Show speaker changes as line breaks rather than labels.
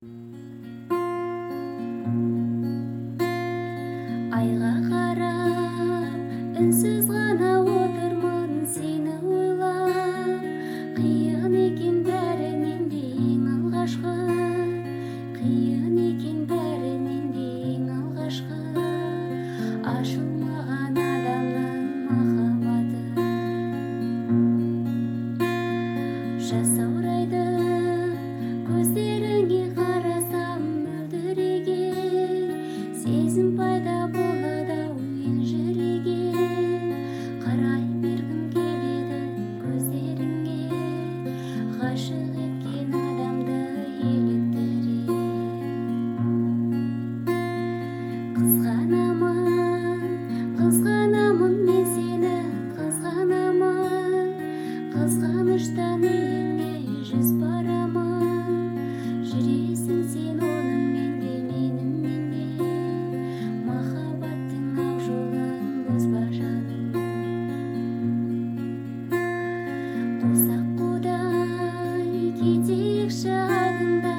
Айға қарап үнсіз ғана отырмын, сені ойлап. Қиын екен бәрінен де ең алғашқы, қиын екен бәрінен де ең алғашқы. Ашылмаған адамның махаббаты жасаурайды көздеріңе қарасам, мөлдіреген сезім пайда болады-ау елжіреген. Қарай бергім келеді көздеріңе, ғашық еткен адамды еліктірем. Қызғанамын мен сені, қызғанамын. Қызғаныштан үйіңе жүз барамын. Жүресің сен оныңмен де менімен де, махаббаттың ақ жолын бұзба жаным. Қусақ қудай кетейікші айдында,